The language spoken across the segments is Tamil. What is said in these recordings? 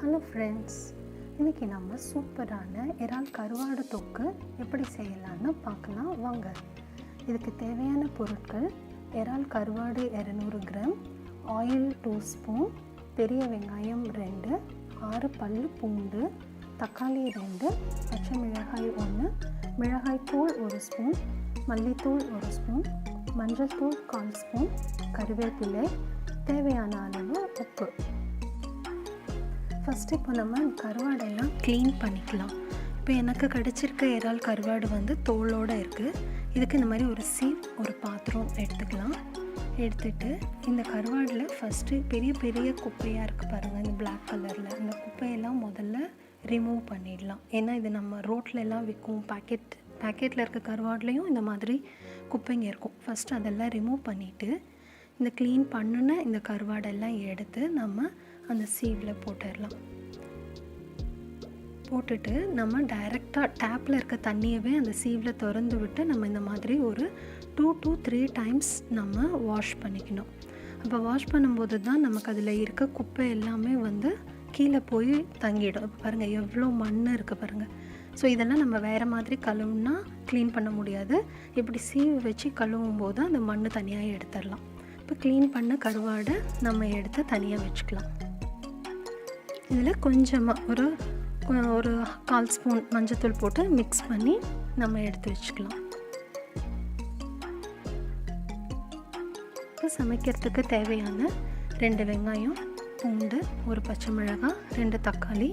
ஹலோ ஃப்ரெண்ட்ஸ், இன்றைக்கி நம்ம சூப்பரான இறால் கருவாடு தொக்கு எப்படி செய்யலான்னு பார்க்கலாம் வாங்க. இதுக்கு தேவையான பொருட்கள்: இறால் கருவாடு 200 கிராம், ஆயில் 2 ஸ்பூன், பெரிய வெங்காயம் 2, 6 பல் பூண்டு, தக்காளி 2, பச்சை மிளகாய் 1, மிளகாய்த்தூள் 1 ஸ்பூன், மல்லித்தூள் 1 ஸ்பூன், மஞ்சள் தூள் 1/4 ஸ்பூன், கருவேப்பிலை, தேவையான அளவு உப்பு. ஃபஸ்ட்டு இப்போ நம்ம கருவாடெல்லாம் க்ளீன் பண்ணிக்கலாம். இப்போ எனக்கு கிடச்சிருக்க இறால் கருவாடு வந்து தோலோடு இருக்குது. இதுக்கு இந்த மாதிரி ஒரு ஒரு பாத்திரம் எடுத்துக்கலாம். எடுத்துகிட்டு இந்த கருவாடில் ஃபஸ்ட்டு பெரிய பெரிய குப்பையாக இருக்குது பாருங்கள், இந்த பிளாக் கலரில். அந்த குப்பையெல்லாம் முதல்ல ரிமூவ் பண்ணிடலாம். ஏன்னா இது நம்ம ரோட்லெல்லாம் விற்கும் பேக்கெட்டில் இருக்க கருவாட்லேயும் இந்த மாதிரி குப்பைங்க இருக்கும். ஃபஸ்ட்டு அதெல்லாம் ரிமூவ் பண்ணிவிட்டு இந்த க்ளீன் பண்ணின இந்த கருவாடெல்லாம் எடுத்து நம்ம அந்த சீவில் போட்டுடலாம். போட்டுட்டு நம்ம டைரெக்டாக டேப்பில் இருக்க தண்ணியவே அந்த சீவில் திறந்து விட்டு நம்ம இந்த மாதிரி ஒரு 2 to 3 டைம்ஸ் நம்ம வாஷ் பண்ணிக்கணும். அப்போ வாஷ் பண்ணும்போது தான் நமக்கு அதில் இருக்க குப்பை எல்லாமே வந்து கீழே போய் தங்கிடும். இப்போ பாருங்கள் எவ்வளோ மண் இருக்குது பாருங்கள். ஸோ இதெல்லாம் நம்ம வேறு மாதிரி கழுவுனா க்ளீன் பண்ண முடியாது. இப்படி சீவு வச்சு கழுவும் போது அந்த மண் தனியாக எடுத்துடலாம். இப்போ க்ளீன் பண்ண கருவாடை நம்ம எடுத்து தனியாக வச்சுக்கலாம். இதில் கொஞ்சமாக ஒரு 1/4 ஸ்பூன் மஞ்சத்தூள் போட்டு மிக்ஸ் பண்ணி நம்ம எடுத்து வச்சுக்கலாம். இப்போ சமைக்கிறதுக்கு தேவையான 2 வெங்காயம், பூண்டு, 1 பச்சை மிளகாய், 2 தக்காளி,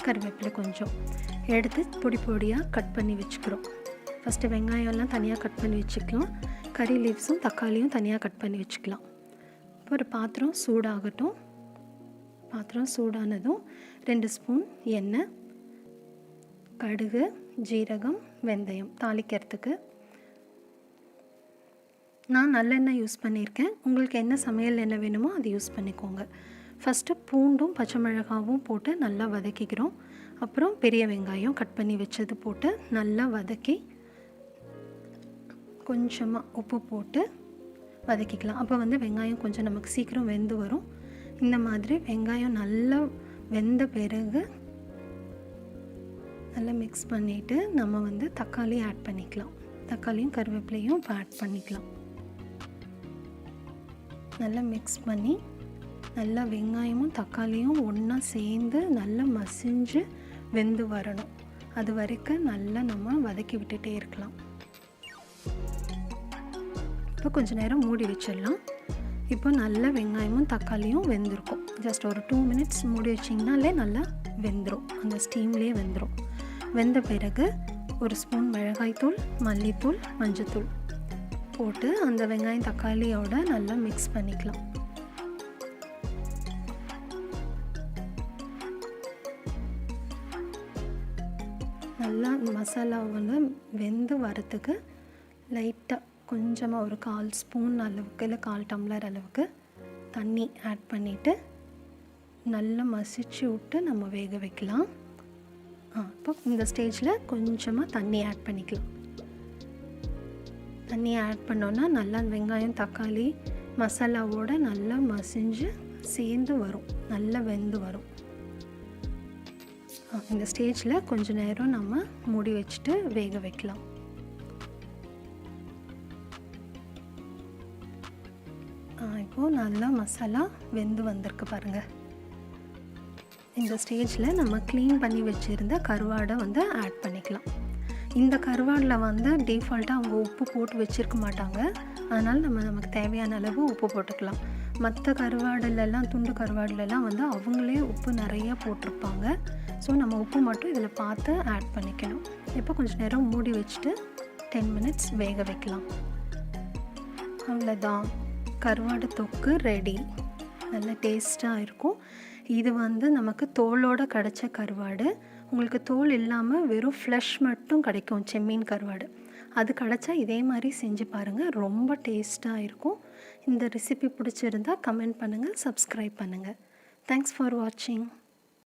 கருவேப்பிலை கொஞ்சம் எடுத்து பொடி பொடியாக கட் பண்ணி வச்சுக்கிறோம். ஃபஸ்ட்டு வெங்காயம்லாம் தனியாக கட் பண்ணி வச்சுக்கலாம். கறி லீவ்ஸும் தக்காளியும் தனியாக கட் பண்ணி வச்சுக்கலாம். இப்போ ஒரு பாத்திரம் சூடாகட்டும். பாத்திரம் சூடானதும் 2 ஸ்பூன் எண்ணெய், கடுகு, ஜீரகம், வெந்தயம் தாளிக்கிறதுக்கு. நான் நல்லெண்ணெய் யூஸ் பண்ணியிருக்கேன். உங்களுக்கு என்ன சமையல் எண்ணெய் வேணுமோ அது யூஸ் பண்ணிக்கோங்க. ஃபஸ்ட்டு பூண்டும் பச்சை மிளகாவும் போட்டு நல்லா வதக்கிக்கிறோம். அப்புறம் பெரிய வெங்காயம் கட் பண்ணி வச்சது போட்டு நல்லா வதக்கி கொஞ்சமாக உப்பு போட்டு வதக்கிக்கலாம். அப்போ வந்து வெங்காயம் கொஞ்சம் நமக்கு சீக்கிரம் வெந்து வரும். இந்த மாதிரி வெங்காயம் நல்லா வெந்த பிறகு நல்லா மிக்ஸ் பண்ணிவிட்டு நம்ம வந்து தக்காளி ஆட் பண்ணிக்கலாம். தக்காளியும் கருவேப்பிலையும் இப்போ ஆட் பண்ணிக்கலாம். நல்லா மிக்ஸ் பண்ணி நல்லா வெங்காயமும் தக்காளியும் ஒன்றா சேர்ந்து நல்லா மசிஞ்சு வெந்து வரணும். அது வரைக்கும் நல்லா நம்ம வதக்கி விட்டுட்டே இருக்கலாம். இப்போ கொஞ்சம் நேரம் மூடி வச்சிடலாம். இப்போ நல்லா வெங்காயமும் தக்காளியும் வெந்திருக்கும். ஜஸ்ட் ஒரு 2 மினிட்ஸ் மூடி வச்சிங்கனாலே நல்லா வெந்துடும். அந்த ஸ்டீம்லேயே வெந்துடும். வெந்த பிறகு 1 ஸ்பூன் மிளகாய்த்தூள், மல்லித்தூள், மஞ்சத்தூள் போட்டு அந்த வெங்காயம் தக்காளியோட நல்லா மிக்ஸ் பண்ணிக்கலாம். நல்லா மசாலா வந்து வெந்து வரத்துக்கு லைட்டாக கொஞ்சமாக ஒரு 1/4 ஸ்பூன் அளவுக்கு இல்லை 1/4 டம்ளர் அளவுக்கு தண்ணி ஆட் பண்ணிவிட்டு நல்லா மசிச்சு விட்டு நம்ம வேக வைக்கலாம். இப்போ இந்த ஸ்டேஜில் கொஞ்சமாக தண்ணி ஆட் பண்ணிக்கலாம். தண்ணி ஆட் பண்ணோன்னா நல்லா வெங்காயம் தக்காளி மசாலாவோடு நல்லா மசிஞ்சு சேர்ந்து வரும், நல்லா வெந்து வரும். இந்த ஸ்டேஜில் கொஞ்சம் நேரம் நம்ம மூடி வச்சுட்டு வேக வைக்கலாம். இப்போது நல்லா மசாலா வெந்து வந்திருக்கு பாருங்கள். இந்த ஸ்டேஜில் நம்ம க்ளீன் பண்ணி வச்சுருந்த கருவாடை வந்து ஆட் பண்ணிக்கலாம். இந்த கருவாடில் வந்து டிஃபால்ட்டாக அவங்க உப்பு போட்டு வச்சுருக்க மாட்டாங்க. அதனால் நமக்கு தேவையான அளவு உப்பு போட்டுக்கலாம். மற்ற கருவாடுலலாம் துண்டு கருவாடுலலாம் வந்து அவங்களே உப்பு நிறையா போட்டிருப்பாங்க. ஸோ நம்ம உப்பு மட்டும் இதில் பார்த்து ஆட் பண்ணிக்கணும். இப்போ கொஞ்சம் நேரம் மூடி வச்சுட்டு 10 மினிட்ஸ் வேக வைக்கலாம். அவ்வளோதான், கருவாடு தொக்கு ரெடி. நல்ல டேஸ்ட்டாக இருக்கும். இது வந்து நமக்கு தோலோடு கிடச்ச கருவாடு. உங்களுக்கு தோல் இல்லாமல் வெறும் ஃப்ளஷ் மட்டும் கிடைக்கும் செம்மீன் கருவாடு. அது கிடச்சா இதே மாதிரி செஞ்சு பாருங்கள், ரொம்ப டேஸ்ட்டாக இருக்கும். இந்த ரெசிபி பிடிச்சிருந்தால் கமெண்ட் பண்ணுங்கள், சப்ஸ்கிரைப் பண்ணுங்கள். தேங்க்ஸ் ஃபார் வாட்சிங்.